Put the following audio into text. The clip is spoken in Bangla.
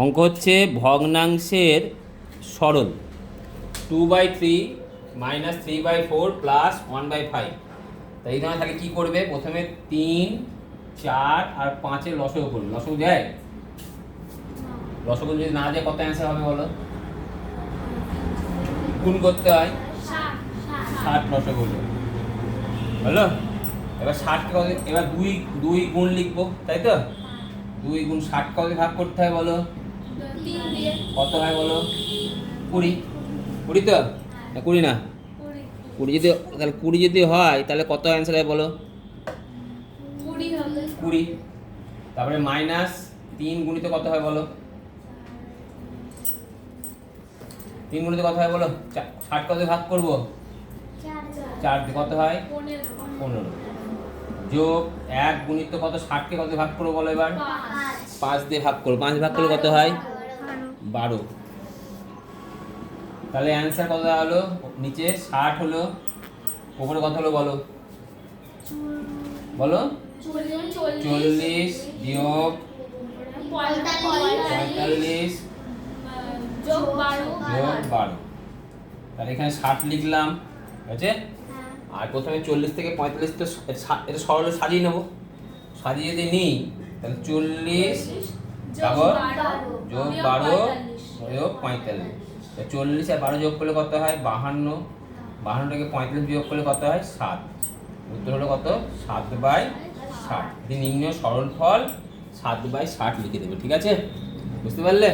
অঙ্ক হচ্ছে ভগ্নাংশের সরল 2/3 মাইনাস 3/4 প্লাস 1/5। তাই এই ধরনের তাহলে কী করবে, প্রথমে 3, 4 আর 5-এর লসাগু করবে। লসাগু দেয়? লসাগু যদি না দেয় কত অ্যান্সার হবে বলো? গুণ করতে হয়, 60 লসাগু হলো। এবার 60কে কত, এবার দুই গুণ লিখবো, তাই তো? 2 গুণ 60 কত ভাগ করতে হয় বলো? কত হয় বলো? 20। 20 তো না 20 না? 20 যদি, তাহলে 20 যদি হয় তাহলে কত অ্যান্সার হয় বলো? 20। তারপরে মাইনাস 3 গুণিত কত হয় বলো? 3 গুণিত কত হয় বলো? 60 কত ভাগ করবো? 4 দিয়ে কত হয়? 15। যোগ 1 গুণিত কত 60কে কত ভাগ করবো বলো এবার? 5 দিয়ে ভাগ করবো। 5 ভাগ করলে কত হয়? 12। তাহলে অ্যান্সার কত হলো? নিচে 60 হলো, উপরে কত হলো বলো? বলো 40 বিয়োগ 45 যোগ 12। তাহলে এখানে 60 লিখলাম, ঠিক আছে? আর প্রথমে 40 থেকে 45 তো এটা সরল সাজিয়ে নেবো। সাজিয়ে যদি নিই তাহলে 40 তারপর যোগ 12 যোগ 45। 40 আর 12 যোগ করলে কত হয়? 52। 52 থেকে 45 বিয়োগ করলে কত হয়? 7। উত্তর হলো কত? 7/60। নির্ণয় সরল ফল 7/60 লিখে দেবে, ঠিক আছে? বুঝতে পারলে?